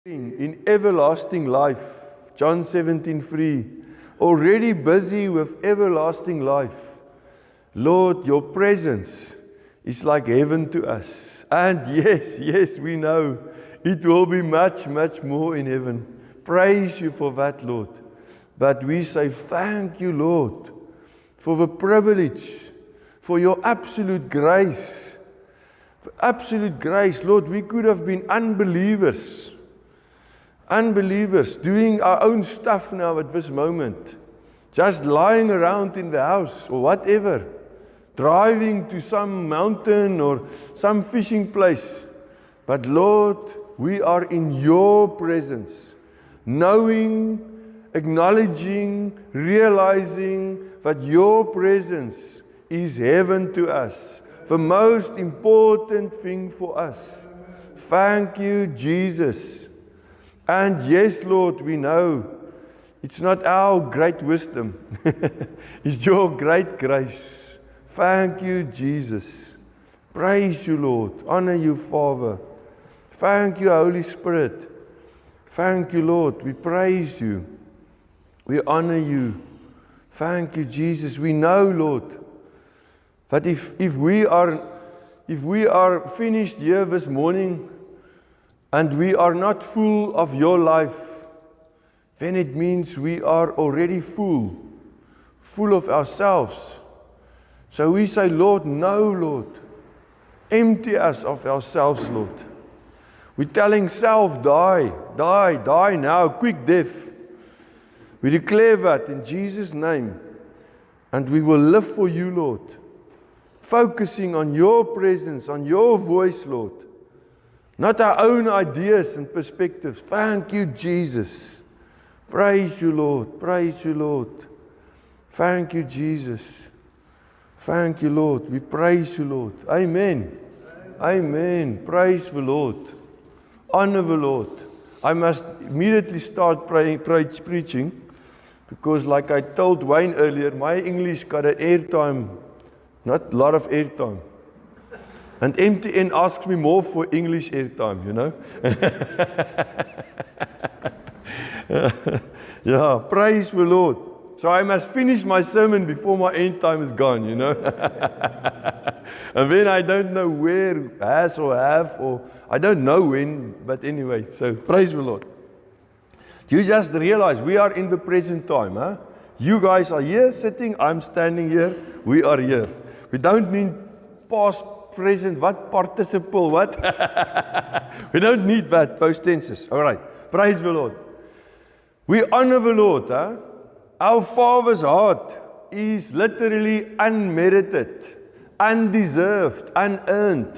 in everlasting life. John 17:3. Already busy with everlasting life. Lord, your presence is like heaven to us. And yes, we know it will be much, much more in heaven. Praise you for that, Lord. But we say thank you, Lord, for the privilege, for your absolute grace. For absolute grace, Lord, we could have been unbelievers, doing our own stuff now at this moment, just lying around in the house or whatever, driving to some mountain or some fishing place. But Lord, we are in your presence, knowing, acknowledging, realizing that your presence is heaven to us, the most important thing for us. Thank you, Jesus. And yes, Lord, we know it's not our great wisdom. It's your great grace. Thank you, Jesus. Praise you, Lord. Honor you, Father. Thank you, Holy Spirit. Thank you, Lord. We praise you. We honor you. Thank you, Jesus. We know, Lord, that if we are finished here this morning, and we are not full of your life, then it means we are already full of ourselves. So we say, Lord, no, Lord. Empty us of ourselves, Lord. We're telling self, die now, quick death. We declare that in Jesus' name. And we will live for you, Lord. Focusing on your presence, on your voice, Lord. Not our own ideas and perspectives. Thank you, Jesus. Praise you, Lord. Praise you, Lord. Thank you, Jesus. Thank you, Lord. We praise you, Lord. Amen. Amen. Praise the Lord. Honor the Lord. I must immediately start preaching, because like I told Wayne earlier, my English got an airtime, not a lot of airtime. And MTN asks me more for English airtime, you know. Yeah, praise the Lord. So I must finish my sermon before my end time is gone, you know. And then I don't know where, has or have, or I don't know when, but anyway, so praise the Lord. You just realize we are in the present time, huh? You guys are here sitting, I'm standing here, we are here. We don't mean past, present, what, participle, what? We don't need that, those tenses. All right, praise the Lord. We honor the Lord. Huh? Our Father's heart is literally unmerited, undeserved, unearned.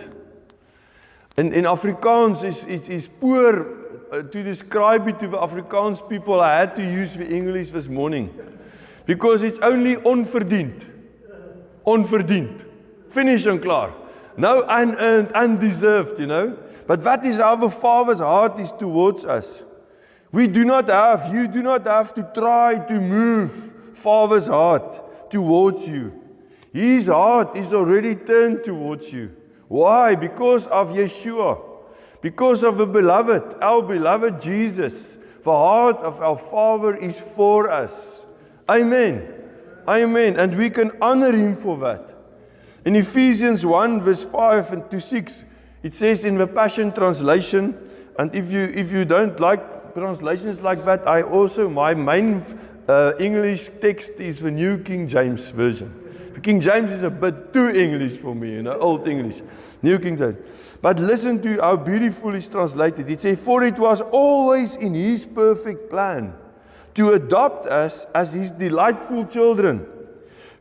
In Afrikaans is poor. To describe it to the Afrikaans people, I had to use the English this morning. Because it's only onverdiend. Onverdiend. Finish and klaar. No unearned, undeserved, you know. But that is how the Father's heart is towards us. You do not have to try to move Father's heart towards you. His heart is already turned towards you. Why? Because of Yeshua. Because of the beloved, our beloved Jesus. The heart of our Father is for us. Amen. Amen. And we can honor Him for that. In Ephesians 1 verse 5 and to 6, it says in the Passion Translation, and if you don't like translations like that, my main English text is the New King James Version. The King James is a bit too English for me, you know, Old English. New King James. But listen to how beautiful it's translated. It says, for it was always in His perfect plan to adopt us as His delightful children,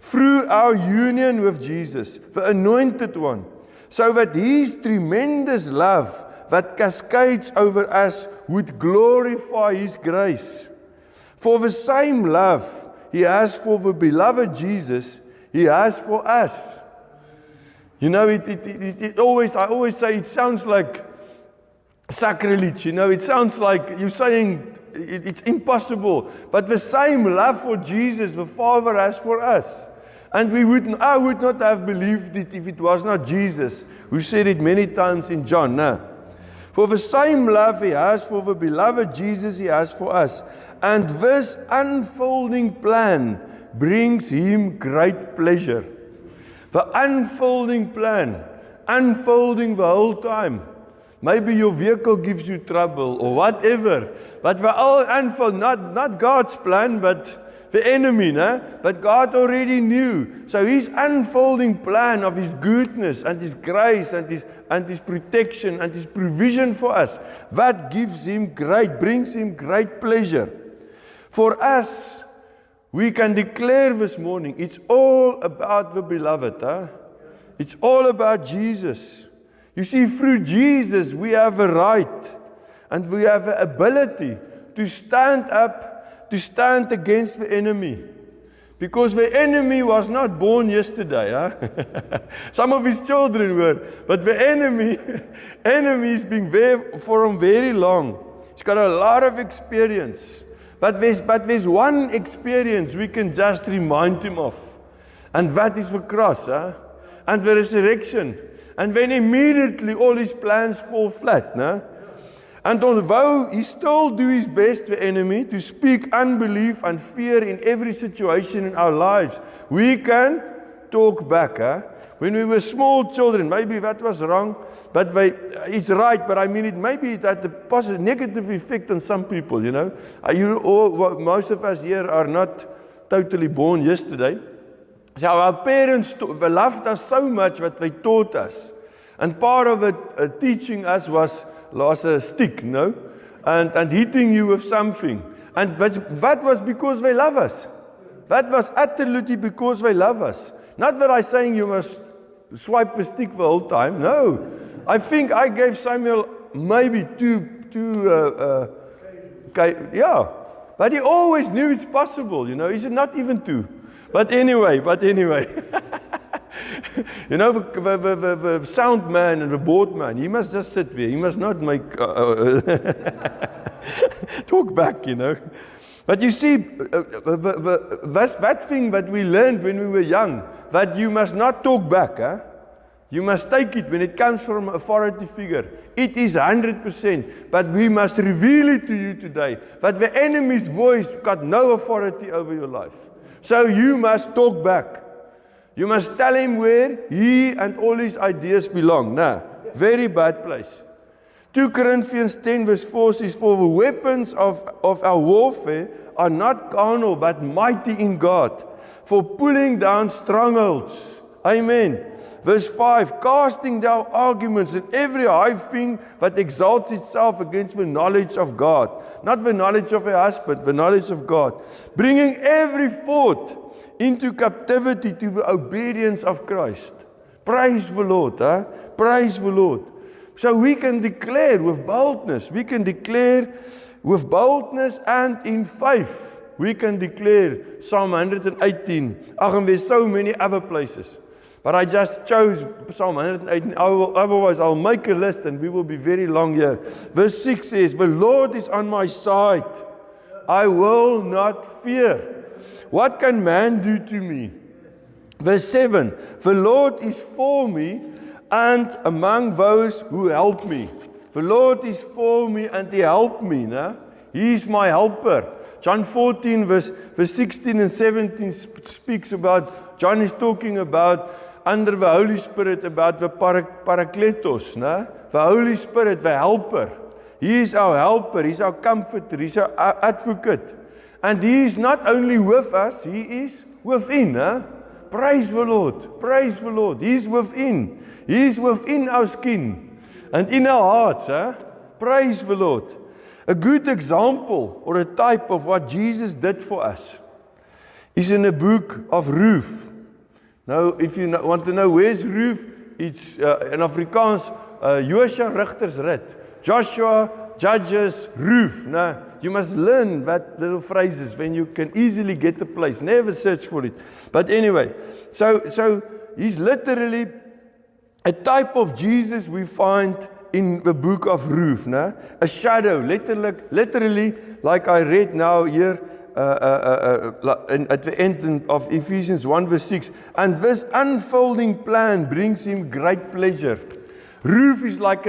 through our union with Jesus, the Anointed One, so that His tremendous love that cascades over us would glorify His grace. For the same love He has for the beloved Jesus, He has for us. You know, I always say it sounds like sacrilege, you know, it sounds like you're saying it's impossible. But the same love for Jesus, the Father has for us. And I would not have believed it if it was not Jesus, who said it many times in John. No. For the same love He has for the beloved Jesus He has for us. And this unfolding plan brings Him great pleasure. The unfolding plan, unfolding the whole time. Maybe your vehicle gives you trouble or whatever. But we all unfold, not God's plan, but the enemy, né? But God already knew. So His unfolding plan of His goodness and His grace and His protection and His provision for us, that brings Him great pleasure. For us, we can declare this morning, it's all about the beloved. Huh? It's all about Jesus. You see, through Jesus, we have a right and we have the ability to stand up, to stand against the enemy. Because the enemy was not born yesterday. Huh? Some of his children were, but the enemy has been there for him very long. He's got a lot of experience. But there's one experience we can just remind him of. And that is the cross, huh? And the resurrection. And then immediately all his plans fall flat. No? And although he still do his best, the enemy, to speak unbelief and fear in every situation in our lives, we can talk back. Huh? When we were small children, maybe that was wrong, but it's right, but I mean, maybe it had a positive, negative effect on some people, you know. Most of us here are not totally born yesterday. So our parents loved us so much that they taught us. And part of it, teaching us was a stick, no? And hitting you with something. And that was because they love us. That was absolutely because they love us. Not that I'm saying you must swipe the stick the whole time. No. I think I gave Samuel maybe yeah. But he always knew it's possible, you know. He said not even two. But anyway. You know, the sound man and the board man, he must just sit there. He must not make talk back, you know. But you see, that thing that we learned when we were young, that you must not talk back. Huh? You must take it when it comes from an authority figure. It is 100%. But we must reveal it to you today, that the enemy's voice got no authority over your life. So you must talk back. You must tell him where he and all his ideas belong. Nah, very bad place. 2 Corinthians 10 verse 4 says, for the weapons of our warfare are not carnal, but mighty in God, for pulling down strongholds. Amen. Verse 5, casting down arguments and every high thing that exalts itself against the knowledge of God. Not the knowledge of a husband, the knowledge of God. Bringing every thought into captivity to the obedience of Christ. Praise the Lord. Huh? Praise the Lord. So we can declare with boldness. We can declare with boldness and in faith. We can declare Psalm 118. And there's so many other places. But I just chose Psalm 118. Otherwise, I'll make a list and we will be very long here. Verse 6 says, the Lord is on my side. I will not fear. What can man do to me? Verse 7, the Lord is for me and among those who help me. The Lord is for me and He helped me. Nah? He is my helper. John 14 verse 16 and 17 speaks about, John is talking about under the Holy Spirit, about the Parakletos. Nah? The Holy Spirit, the helper. He is our helper, He's our comforter, He's our advocate. And He is not only with us, He is within. Huh? Praise the Lord. Praise the Lord. He is within. He is within our skin and in our hearts. Huh? Praise the Lord. A good example or a type of what Jesus did for us is in the book of Ruth. Now, if you want to know where's Ruth, it's in Afrikaans, Joshua Rigters Rit. Joshua, Judges, Ruth. Now, you must learn that little phrases when you can easily get the place. Never search for it. But anyway, so he's literally a type of Jesus we find in the book of Ruth. Nah? A shadow, literally, like I read now here at the end of Ephesians 1 verse 6. And this unfolding plan brings him great pleasure. Ruth is like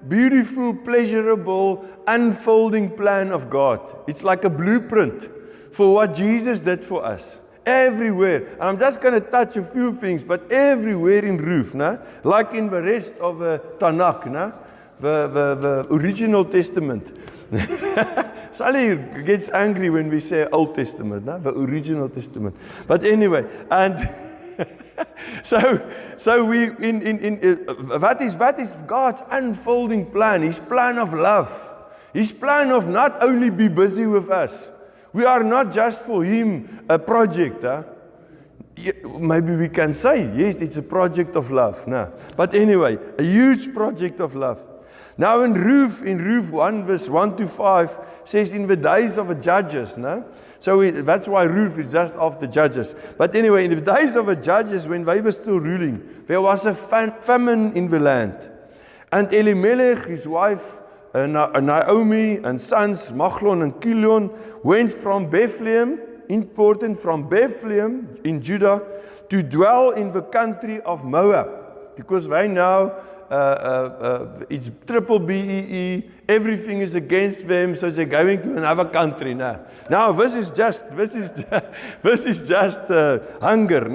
beautiful, pleasurable, unfolding plan of God. It's like a blueprint for what Jesus did for us. Everywhere. And I'm just going to touch a few things, but everywhere in Ruth, like in the rest of the Tanakh, the original Testament. Sally gets angry when we say Old Testament, the original Testament. But anyway, and so we what is God's unfolding plan? His plan of love. His plan of not only be busy with us. We are not just for Him a project. Maybe we can say, yes, it's a project of love. But anyway, a huge project of love. Now in Ruth 1 verse 1 to 5 says in the days of the judges. So that's why Ruth is just after Judges. But anyway, in the days of the Judges, when they were still ruling, there was a famine in the land. And Elimelech, his wife, Naomi, and sons, Machlon and Kilion, went from Bethlehem, important from Bethlehem in Judah, to dwell in the country of Moab. Because they now, it's triple BEE, everything is against them, so they're going to another country now. Now this is just hunger.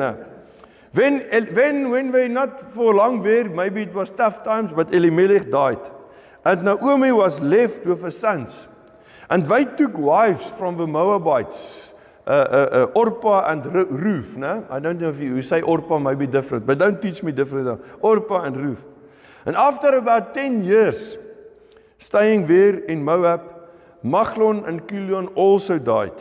When we're not for long there, maybe it was tough times, but Elimelech died. And Naomi was left with her sons. And they took wives from the Moabites, Orpah and Ruth. I don't know if you say Orpah might be different, but don't teach me different. Orpah and Ruth. And after about 10 years, staying there in Moab, Machlon and Kilion also died.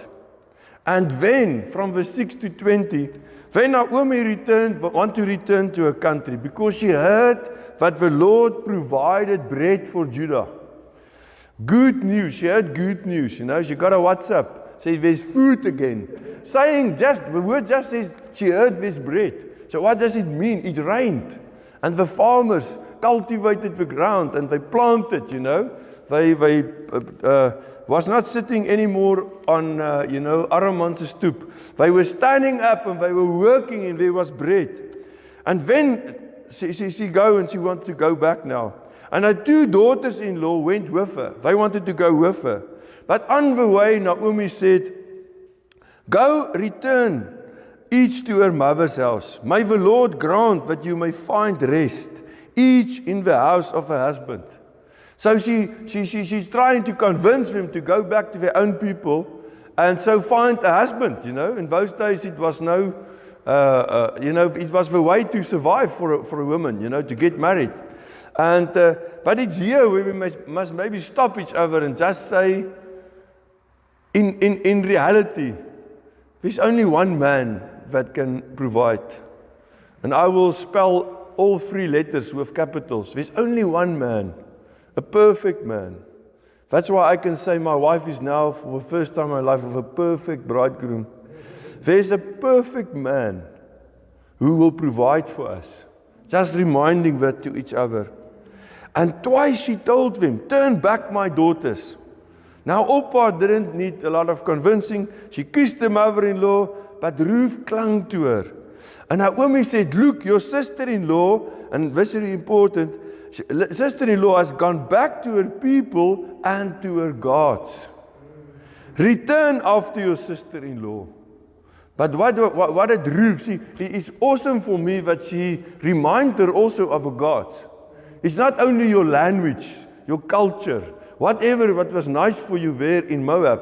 And then, from verse 6 to 20, then Naomi want to return to her country because she heard that the Lord provided bread for Judah. Good news. She heard good news. She got a WhatsApp. Say there's food again. The word just says she heard there's bread. So what does it mean? It rained. And the farmers cultivated the ground and they planted, They was not sitting anymore on, Araman's stoep. They were standing up and they were working and there was bread. And then she go and she wanted to go back now. And her 2 daughters-in-law went with her. They wanted to go with her. But on the way, Naomi said, "Go, return, each to her mother's house. May the Lord grant that you may find rest, each in the house of her husband." So she's trying to convince them to go back to their own people and so find a husband, In those days it was it was the way to survive for a woman, to get married. And but it's here where we must maybe stop each other and just say, in reality, there's only one man that can provide. And I will spell all 3 letters with capitals. There's only one man. A perfect man. That's why I can say my wife is now, for the first time in my life, with a perfect bridegroom. There's a perfect man who will provide for us. Just reminding that to each other. And twice she told them, "Turn back, my daughters." Now Orpah didn't need a lot of convincing. She kissed her mother-in-law, but Ruth clung to her. And Naomi said, "Look, your sister-in-law," and this is very important, sister-in-law has gone back to her people and to her gods. Return after your sister-in-law. But what did Ruth see? It's awesome for me that she reminds her also of her gods. It's not only your language, your culture, whatever what was nice for you there in Moab.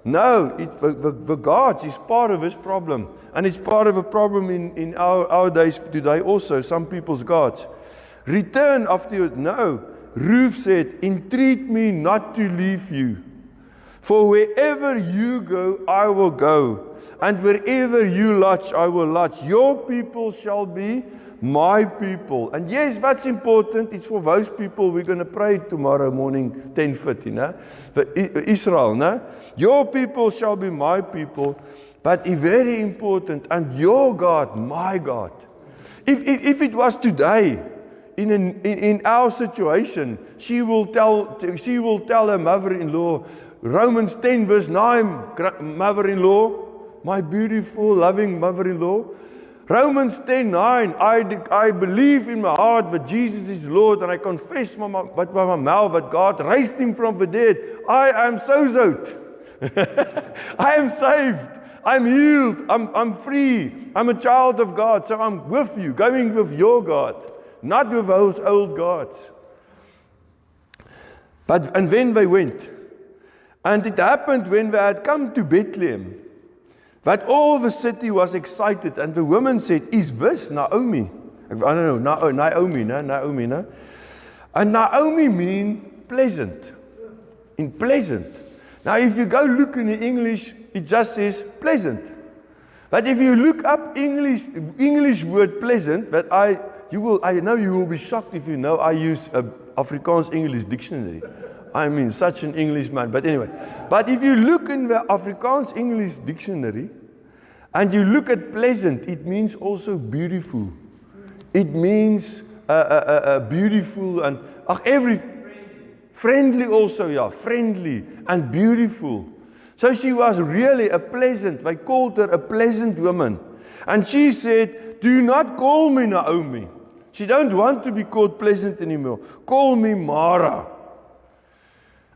No, the gods is part of this problem. And it's part of a problem in our days today also, some people's gods. Return after you. No, Ruth said, "Entreat me not to leave you. For wherever you go, I will go. And wherever you lodge, I will lodge. Your people shall be my people." And yes, that's important. It's for those people we're going to pray tomorrow morning, 10:30. Israel. Your people shall be my people. But it's very important. And your God, my God. If it was today, in our situation, she will tell her mother-in-law, Romans 10 verse 9, mother-in-law, my beautiful, loving mother-in-law, Romans 10:9, I believe in my heart that Jesus is Lord, and I confess with my mouth that God raised him from the dead. I am sozoed. I am saved. I'm healed. I'm free. I'm a child of God. So I'm with you, going with your God, not with those old gods. And then they went. And it happened when they had come to Bethlehem, that all the city was excited, and the women said, is this Naomi? I don't know, Naomi, no? And Naomi means pleasant, in pleasant. Now if you go look in the English, it just says pleasant. But if you look up English word pleasant, that I know you will be shocked if you know I use a Afrikaans English dictionary. I mean, such an Englishman. But anyway, but if you look in the Afrikaans English dictionary and you look at pleasant, it means also beautiful. It means beautiful and friendly also, yeah, friendly and beautiful. So she was really a pleasant. They called her a pleasant woman. And she said, do not call me Naomi. She don't want to be called pleasant anymore. Call me Mara.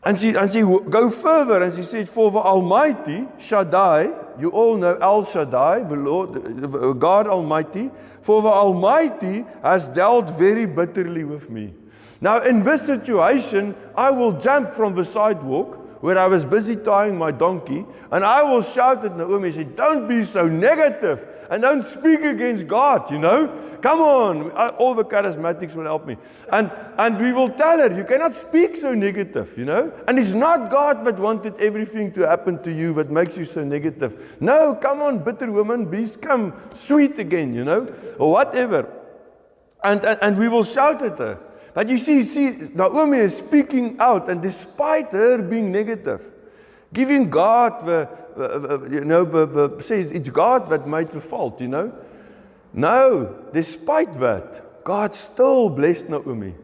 And she go further and she said, for the Almighty, Shaddai, you all know El Shaddai, the Lord, the God Almighty, for the Almighty has dealt very bitterly with me. Now in this situation, I will jump from the sidewalk where I was busy tying my donkey, and I will shout at Naomi and say, don't be so negative, and don't speak against God, you know. Come on, all the charismatics will help me. And we will tell her, you cannot speak so negative, you know. And it's not God that wanted everything to happen to you that makes you so negative. No, come on, bitter woman, become sweet again, you know, or whatever. And we will shout at her. But you see, Naomi is speaking out, and despite her being negative, giving God says it's God that made the fault, you know. No, despite that, God still blessed Naomi.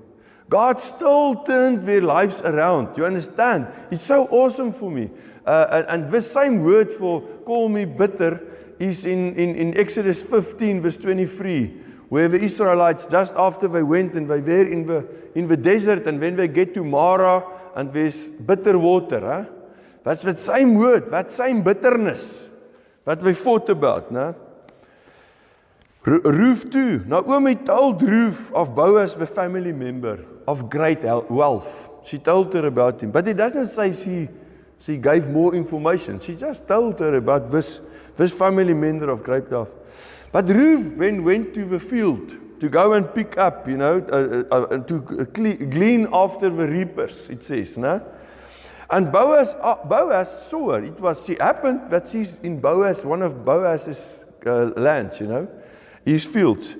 God still turned their lives around. You understand? It's so awesome for me. And the same word for call me bitter is in Exodus 15, verse 23. Where the Israelites, just after they went and they were in the desert, and when they get to Mara and there's bitter water, huh? That's that same word, that same bitterness that we fought about. No? Ruth too. Naomi told Ruth of Boaz, the family member of great wealth. She told her about him, but it doesn't say she gave more information. She just told her about this family member of great wealth. But Ruth went to the field to go and pick up, you know, to glean after the reapers, it says, no? And Boaz saw her. She happened that she's in Boaz, one of Boaz's lands, you know, his fields.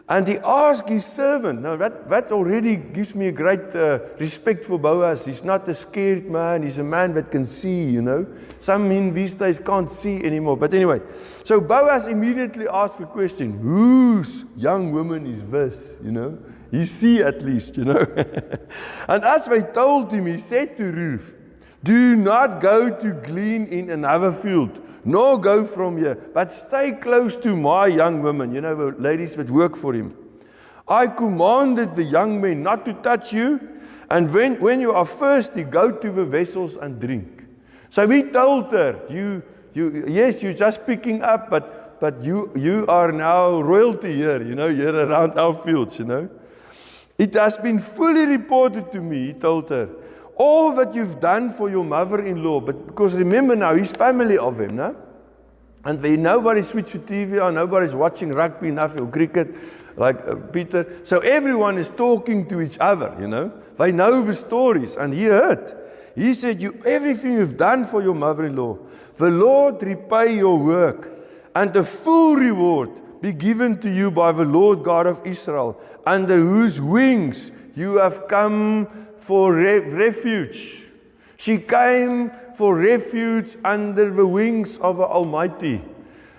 And he asked his servant. Now that already gives me a great respect for Boaz. He's not a scared man. He's a man that can see, you know. Some men these days can't see anymore. But anyway, so Boaz immediately asked the question, whose young woman is this, you know? He see at least, you know. And as they told him, he said to Ruth, do not go to glean in another field, nor go from here, but stay close to my young women, you know, the ladies that work for him. I commanded the young men not to touch you, and when you are thirsty, go to the vessels and drink. So he told her, yes, you're just picking up, but you are now royalty here, you know, you're around our fields, you know. It has been fully reported to me, he told her, all that you've done for your mother-in-law, but because remember now, he's family of him, no? And nobody switched to TV, or nobody's watching rugby enough or cricket, like Peter. So everyone is talking to each other, you know. They know the stories, and he heard. He said, everything you've done for your mother-in-law, the Lord repay your work, and a full reward be given to you by the Lord God of Israel, under whose wings you have come for refuge. She came for refuge under the wings of the Almighty.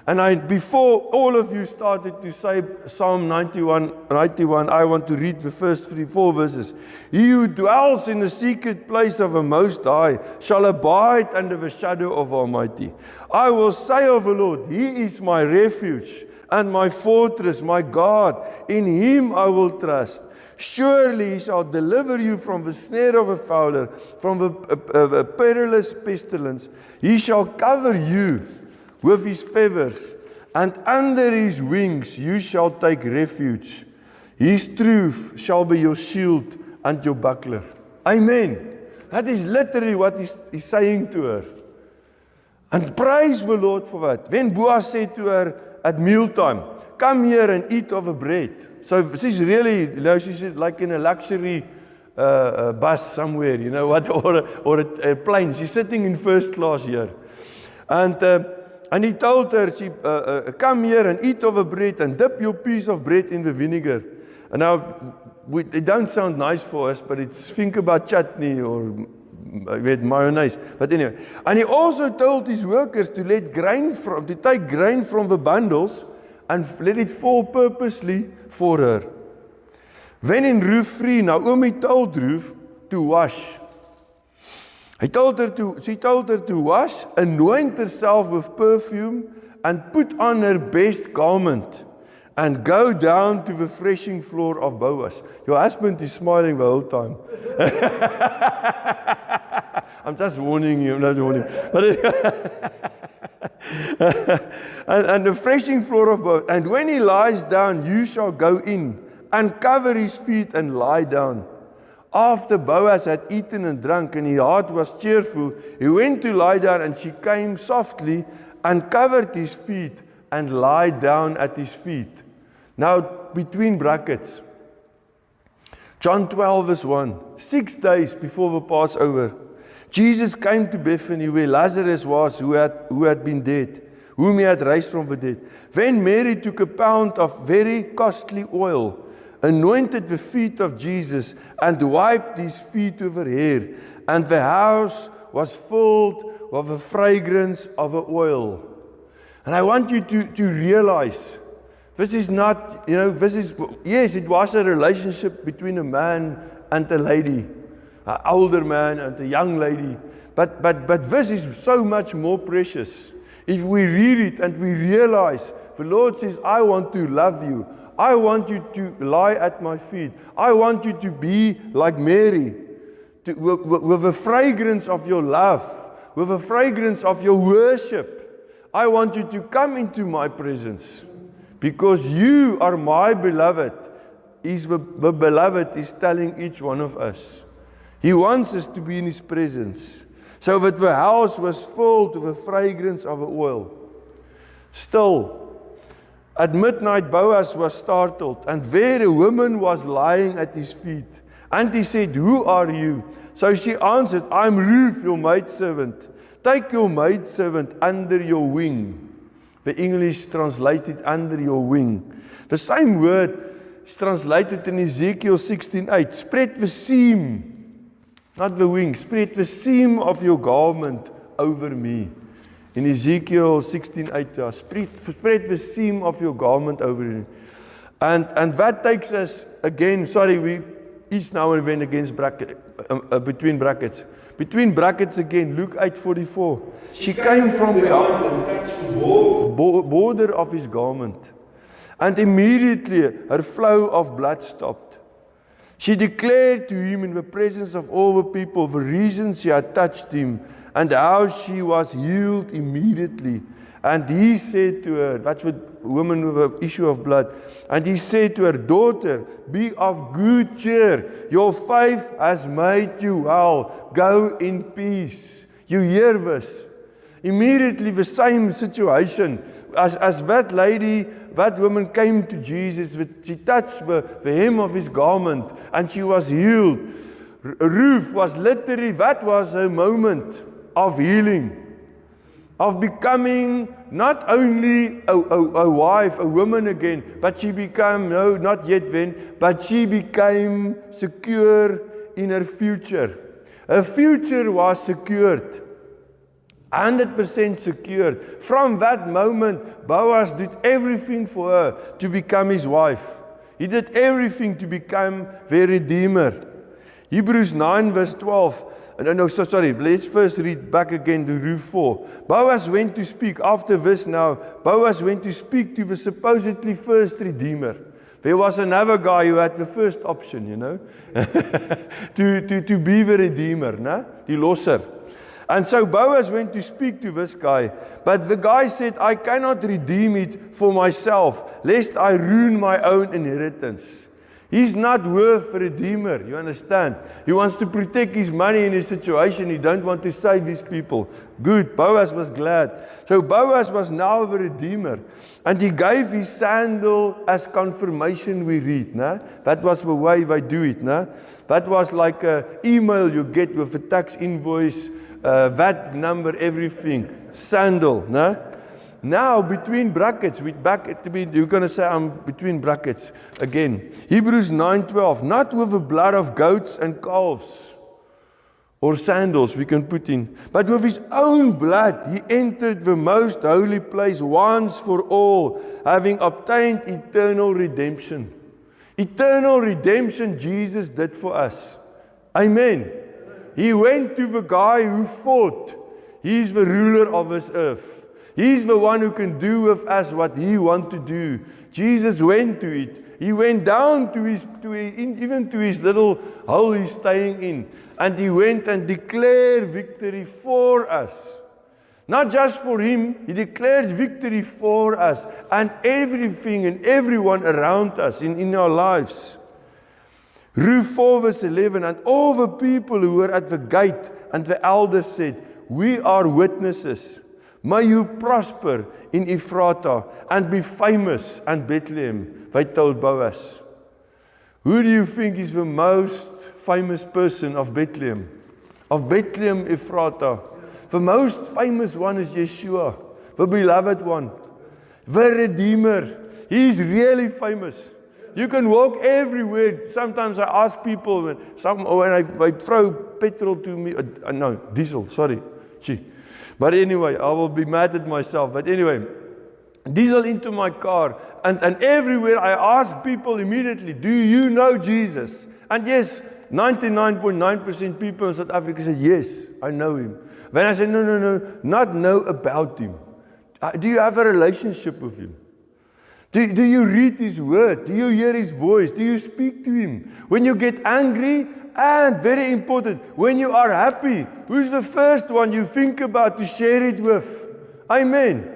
And before all of you started to say Psalm 91, I want to read the first 4 verses. He who dwells in the secret place of the Most High shall abide under the shadow of Almighty. I will say of the Lord, He is my refuge and my fortress, my God. In Him I will trust. Surely He shall deliver you from the snare of a fowler, from the perilous pestilence. He shall cover you with His feathers, and under His wings you shall take refuge. His truth shall be your shield and your buckler. Amen. That is literally what he's saying to her. And praise the Lord for that. When Boaz said to her at mealtime, come here and eat of the bread. So she's really, she's like in a luxury bus somewhere, or a plane. She's sitting in first class here. And he told her, come here and eat of the bread and dip your piece of bread in the vinegar. And now, it don't sound nice for us, but think about chutney or mayonnaise. But anyway, and he also told his workers to take grain from the bundles and let it fall purposely for her. When in Ruth 3, Naomi told Ruth to wash. She told her to wash, anoint herself with perfume, and put on her best garment, and go down to the threshing floor of Boaz. Your husband is smiling the whole time. I'm just warning you, I'm not warning you. And the threshing floor of Boaz. And when he lies down, you shall go in, and cover his feet and lie down. After Boaz had eaten and drunk, and his heart was cheerful, he went to lie down, and she came softly and covered his feet and lied down at his feet. Now, between brackets, John 12 verse 1, 6 days before the Passover, Jesus came to Bethany where Lazarus was, who had been dead, whom he had raised from the dead. Then Mary took a pound of very costly oil, anointed the feet of Jesus, and wiped his feet with her hair. And the house was filled with the fragrance of the oil. And I want you to realize, this is not, yes, it was a relationship between a man and a lady, an older man and a young lady. But this is so much more precious. If we read it and we realize, the Lord says, I want to love you. I want you to lie at my feet. I want you to be like Mary, with the fragrance of your love, with the fragrance of your worship. I want you to come into my presence, because you are my beloved. The beloved is telling each one of us. He wants us to be in His presence, so that the house was filled with the fragrance of the oil. Still, at midnight, Boaz was startled, and there a woman was lying at his feet. And he said, who are you? So she answered, I'm Ruth, your maidservant. Take your maidservant under your wing. The English translated under your wing. The same word is translated in Ezekiel 16:8. Spread the seam, not the wing, spread the seam of your garment over me. In Ezekiel 16:8, spread the seam of your garment over you. And that takes us again, we each now and then against between brackets. Between brackets again, Luke 8:44. She came from behind and touched the border of his garment. And immediately her flow of blood stopped. She declared to him in the presence of all the people the reason she had touched him, and how she was healed immediately. And he said to her, that's the woman with the issue of blood, and he said to her, daughter, be of good cheer. Your faith has made you well. Go in peace. You hear this? Immediately the same situation. As that lady, that woman came to Jesus, she touched the hem of his garment, and she was healed. Ruth was literally, that was her moment of healing, of becoming not only a wife, a woman again, but she became, no, not yet then, but she became secure in her future. Her future was secured. 100% secured. From that moment, Boaz did everything for her to become his wife. He did everything to become the Redeemer. Hebrews 9 verse 12. Let's first read back again to Ruth 4. Boaz went to speak, after this now, Boaz went to speak to the supposedly first Redeemer. There was another guy who had the first option, to be the Redeemer, die losser. And so Boaz went to speak to this guy, but the guy said, I cannot redeem it for myself, lest I ruin my own inheritance. He's not worth a redeemer, you understand? He wants to protect his money in his situation. He don't want to save his people. Good, Boaz was glad. So Boaz was now the redeemer. And he gave his sandal as confirmation, we read. That was the way they do it. That was like an email you get with a tax invoice, VAT number, everything. Sandal. Now, between brackets, you're going to say I'm between brackets again. Hebrews 9:12, not with the blood of goats and calves or sandals we can put in, but with his own blood he entered the most holy place once for all, having obtained eternal redemption. Eternal redemption Jesus did for us. Amen. He went to the guy who fought. He's the ruler of this earth. He's the one who can do with us what he wants to do. Jesus went to it. He went down even to his little hole he's staying in. And he went and declared victory for us. Not just for him, he declared victory for us and everything and everyone around us in our lives. Ruth 4 verse 11, and all the people who were at the gate and the elders said, we are witnesses. May you prosper in Ephrata and be famous in Bethlehem, they told Boaz. Who do you think is the most famous person of Bethlehem? Of Bethlehem, Ephrata. The most famous one is Yeshua, the beloved one, the Redeemer. He is really famous. You can walk everywhere. Sometimes I ask people when I throw petrol to me, diesel, sorry. But anyway, I will be mad at myself. But anyway, diesel into my car. And everywhere I ask people immediately, do you know Jesus? And yes, 99.9% people in South Africa say, yes, I know him. When I say, no, not know about him. Do you have a relationship with him? Do you read his word? Do you hear his voice? Do you speak to him? When you get angry, and very important, when you are happy, who's the first one you think about to share it with? Amen.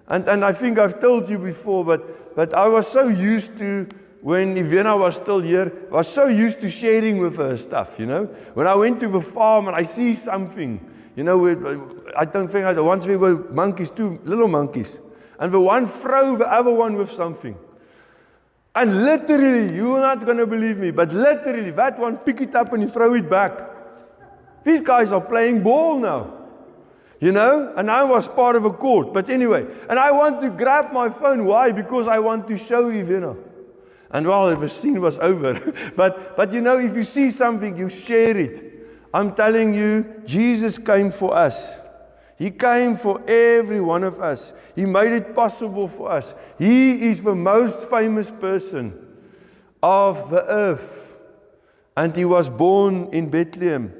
And I think I've told you before, but I was so used to, when Ivana was still here, I was so used to sharing with her stuff, When I went to the farm and I see something, I don't think once we were monkeys, two little monkeys, and the one throw the other one with something. And literally, you're not going to believe me, but literally, that one pick it up and you throw it back. These guys are playing ball now. And I was part of a court. But anyway, and I want to grab my phone. Why? Because I want to show you, And well, the scene was over. but if you see something, you share it. I'm telling you, Jesus came for us. He came for every one of us. He made it possible for us. He is the most famous person of the earth. And he was born in Bethlehem.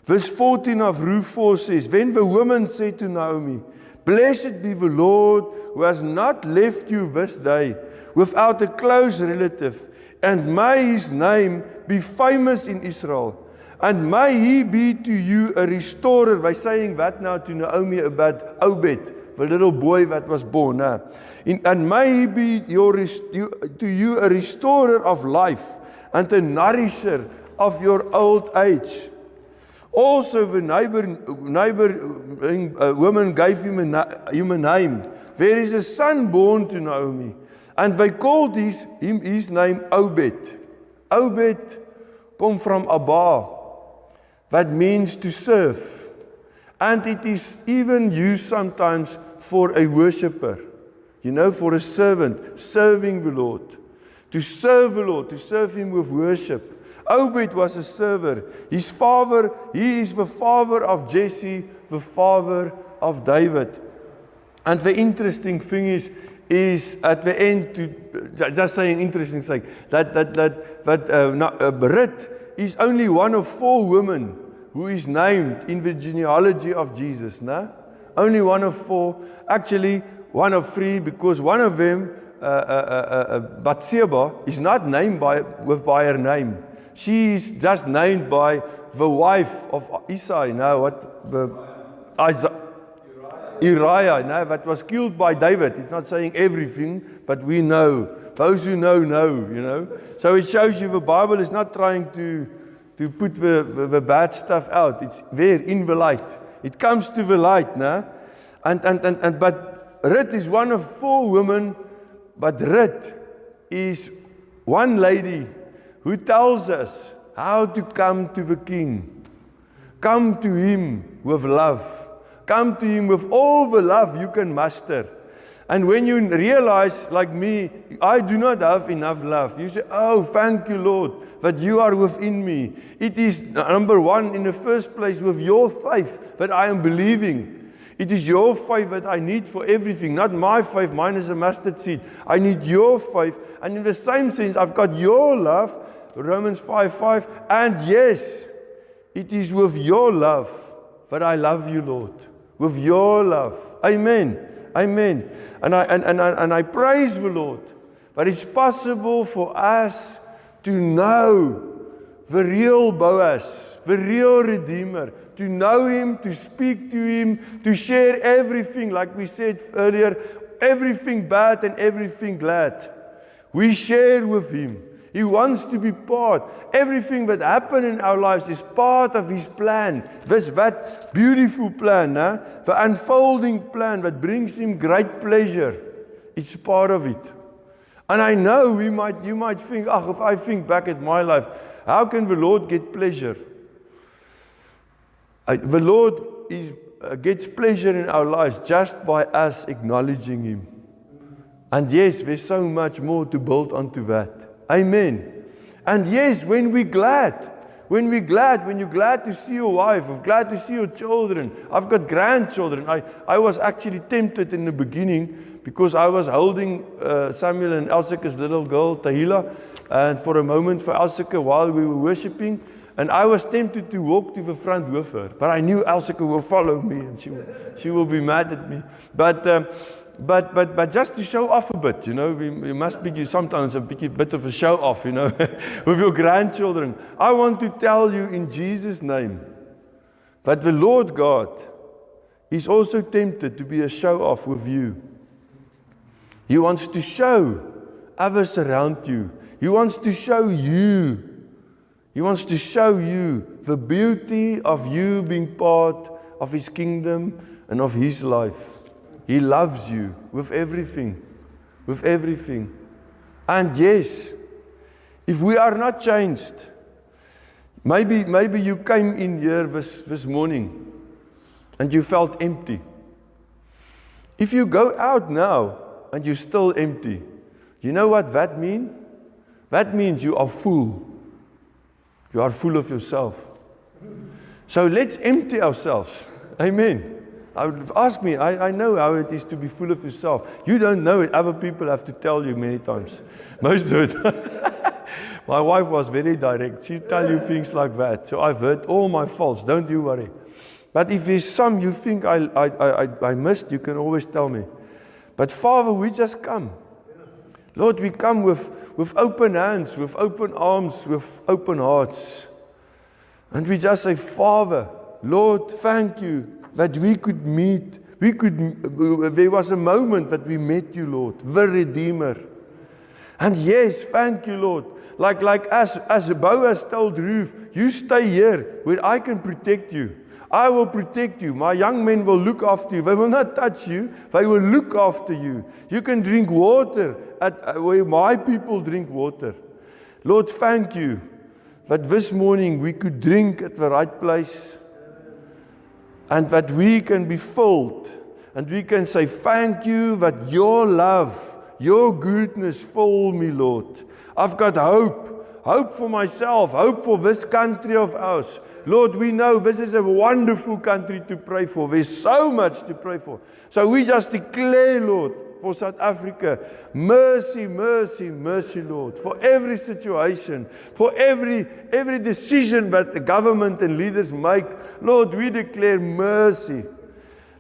Verse 14 of Ruth 4 says, then the woman said to Naomi, blessed be the Lord who has not left you this day without a close relative, and may his name be famous in Israel. And may he be to you a restorer. We're saying that now to Naomi about Obed, the little boy that was born. And may he be to you a restorer of life and a nourisher of your old age. Also the neighbor woman gave him a name. There is a son born to Naomi. And they called his name Obed. Obed come from Abba. That means to serve. And it is even used sometimes for a worshipper. For a servant, serving the Lord. To serve the Lord, to serve him with worship. Obed was a server. His father, he is the father of Jesse, the father of David. And the interesting thing is at the end, just saying interesting sake, that Ruth is only one of 4 women who is named in the genealogy of Jesus. No? Only one of 4. Actually, one of 3, because one of them, Bathsheba, is not named by her name. She is just named by the wife of Isai. Now, Uriah, no, that was killed by David. It's not saying everything, but we know. Those who know, you know. So it shows you the Bible is not trying to put the bad stuff out. It's there in the light. It comes to the light, no? But Ruth is one of 4 women, but Ruth is one lady who tells us how to come to the King. Come to Him with love. Come to Him with all the love you can muster. And when you realize, like me, I do not have enough love, you say, oh, thank you, Lord, that you are within me. It is, number 1, in the first place, with your faith that I am believing. It is your faith that I need for everything, not my faith. Mine is a mustard seed. I need your faith. And in the same sense, I've got your love, Romans 5:5, and yes, it is with your love that I love you, Lord. With your love. Amen. Amen. And I praise the Lord that it's possible for us to know the real Boaz, the real Redeemer, to know Him, to speak to Him, to share everything, like we said earlier, everything bad and everything glad. We share with Him. He wants to be part. Everything that happened in our lives is part of His plan. That beautiful plan, the unfolding plan that brings Him great pleasure. It's part of it. And I know you might think, if I think back at my life, how can the Lord get pleasure? The Lord gets pleasure in our lives just by us acknowledging Him. And yes, there's so much more to build onto that. Amen. And yes, when you're glad to see your wife, or glad to see your children. I've got grandchildren. I was actually tempted in the beginning because I was holding Samuel and Elsika's little girl, Tahila, and for a moment for Elsika while we were worshiping. And I was tempted to walk to the front with her. But I knew Elsika will follow me and she will be mad at me. But just to show off a bit, you know, we must be sometimes a bit of a show off, you know, with your grandchildren. I want to tell you in Jesus' name that the Lord God is also tempted to be a show off with you. He wants to show others around you. He wants to show you. He wants to show you the beauty of you being part of His kingdom and of His life. He loves you with everything. With everything. And yes, if we are not changed, maybe you came in here this morning and you felt empty. If you go out now and you're still empty, you know what that means? That means you are full. You are full of yourself. So let's empty ourselves. Amen. Ask me, I know how it is to be full of yourself. You don't know it. Other people have to tell you many times. Most of it. My wife was very direct. She'd tell you things like that. So I've heard all my faults. Don't you worry. But if there's some you think I missed, you can always tell me. But Father, we just come. Lord, we come with open hands, with open arms, with open hearts. And we just say, Father, Lord, thank you that we could meet. There was a moment that we met you, Lord, the Redeemer. And yes, thank you, Lord. Like as Boaz told Ruth, you stay here where I can protect you. I will protect you. My young men will look after you. They will not touch you. They will look after you. You can drink water at where my people drink water. Lord, thank you that this morning we could drink at the right place and that we can be filled and we can say, thank you that your love, your goodness fill me, Lord. I've got hope. hope for myself, hope for this country of ours. Lord, we know this is a wonderful country to pray for. There's so much to pray for. So we just declare, Lord, for South Africa, mercy, mercy, mercy, Lord, for every situation, for every decision that the government and leaders make. Lord, we declare mercy.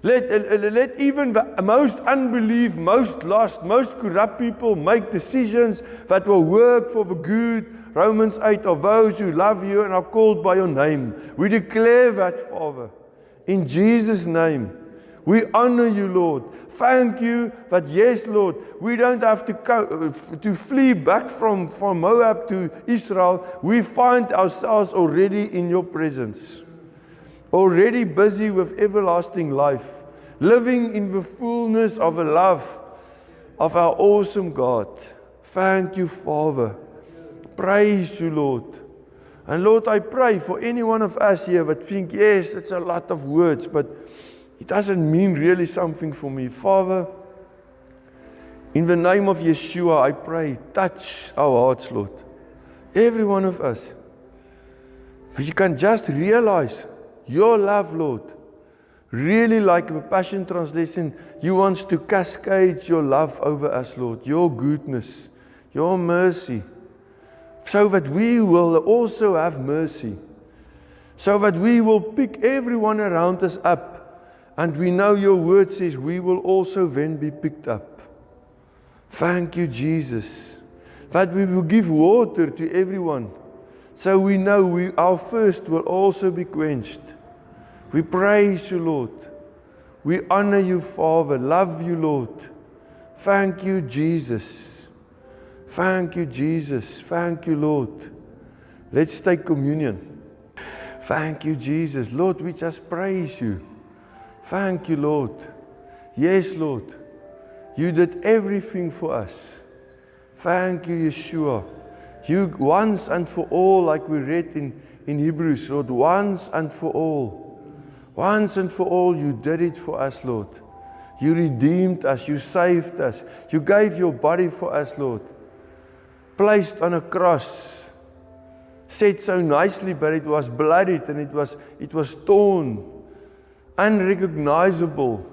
Let even the most unbelief, most lost, most corrupt people make decisions that will work for the good. Romans 8, of those who love you and are called by your name. We declare that, Father, in Jesus' name. We honor you, Lord. Thank you that, yes, Lord, we don't have to flee back from Moab to Israel. We find ourselves already in your presence, already busy with everlasting life, living in the fullness of the love of our awesome God. Thank you, Father. Praise you, Lord. And Lord, I pray for any one of us here that think, yes, it's a lot of words, but it doesn't mean really something for me. Father, in the name of Yeshua, I pray, touch our hearts, Lord. Every one of us. That you can just realize your love, Lord. Really, like the Passion Translation, you want to cascade your love over us, Lord. Your goodness, your mercy. So that we will also have mercy. So that we will pick everyone around us up. And we know your word says we will also then be picked up. Thank you, Jesus. That we will give water to everyone. So we know our thirst will also be quenched. We praise you, Lord. We honor you, Father. Love you, Lord. Thank you, Jesus. Thank you, Jesus. Thank you, Lord. Let's take communion. Thank you, Jesus. Lord, we just praise you. Thank you, Lord. Yes, Lord. You did everything for us. Thank you, Yeshua. You once and for all, like we read in Hebrews, Lord, once and for all. Once and for all, you did it for us, Lord. You redeemed us. You saved us. You gave your body for us, Lord. Placed on a cross. Said so nicely, but it was bloodied and it was torn. Unrecognizable.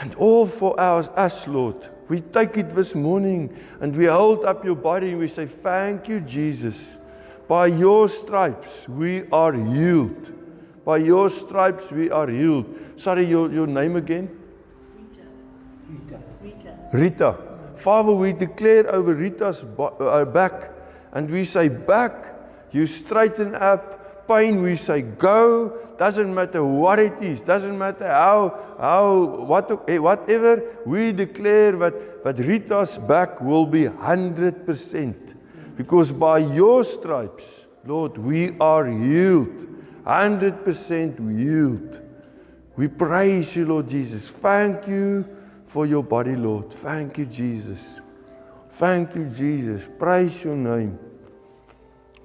And all for us, Lord. We take it this morning and we hold up your body and we say, thank you, Jesus. By your stripes we are healed. By your stripes we are healed. Sorry, your name again? Rita. Father, we declare over Rita's back and we say, back, you straighten up. Pain, we say go. Doesn't matter what it is. Doesn't matter whatever. We declare that Rita's back will be 100%. Because by your stripes, Lord, we are healed. 100% healed. We praise you, Lord Jesus. Thank you for your body, Lord. Thank you, Jesus. Thank you, Jesus. Praise your name.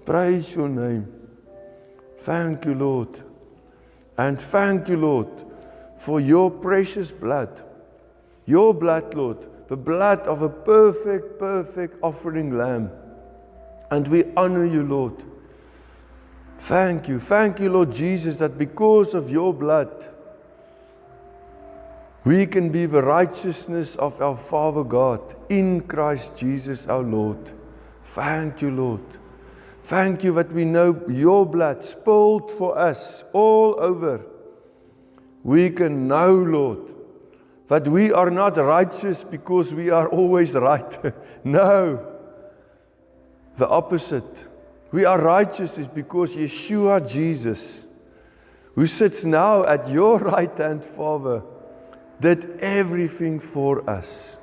Praise your name. Thank you, Lord. And thank you, Lord, for your precious blood. Your blood, Lord. The blood of a perfect offering lamb. And we honor you, Lord. Thank you. Thank you, Lord Jesus, that because of your blood, we can be the righteousness of our Father God in Christ Jesus our Lord. Thank you, Lord. Thank you that we know your blood spilled for us all over. We can know, Lord, that we are not righteous because we are always right. No, the opposite. We are righteous is because Yeshua Jesus, who sits now at your right hand, Father, did everything for us.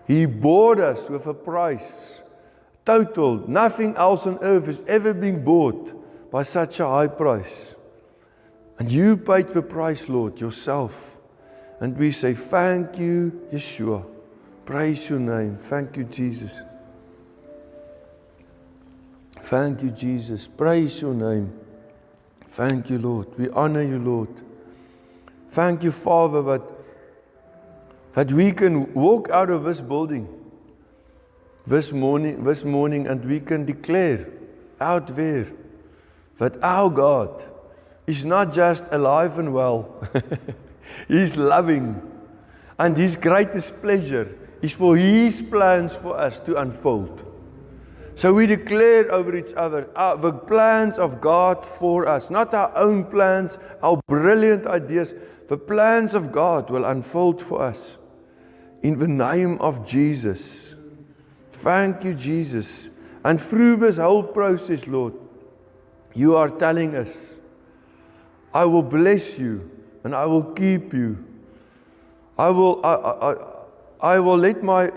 He bought us with a price. Total, nothing else on earth has ever been bought by such a high price. And you paid the price, Lord, yourself. And we say, thank you, Yeshua. Praise your name. Thank you, Jesus. Thank you, Jesus. Praise your name. Thank you, Lord. We honor you, Lord. Thank you, Father, that we can walk out of this building this morning, and we can declare out there that our God is not just alive and well. He's loving. And His greatest pleasure is for His plans for us to unfold. So we declare over each other the plans of God for us, not our own plans, our brilliant ideas. The plans of God will unfold for us in the name of Jesus. Thank you, Jesus. And through this whole process, Lord, you are telling us, I will bless you and I will keep you. I will let my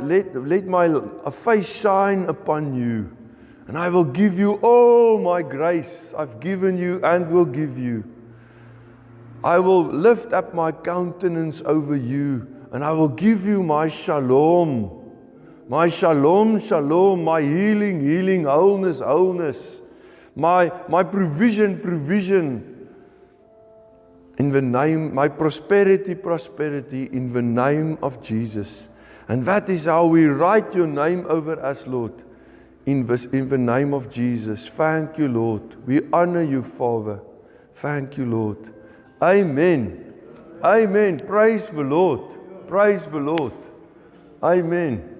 face shine upon you, and I will give you all my grace I've given you and will give you. I will lift up my countenance over you, and I will give you my shalom. My shalom, shalom, my healing, healing, wholeness, wholeness. My provision, provision. In the name, my prosperity, prosperity, in the name of Jesus. And that is how we write your name over us, Lord, in the name of Jesus. Thank you, Lord. We honor you, Father. Thank you, Lord. Amen. Amen. Praise the Lord. Praise the Lord. Amen.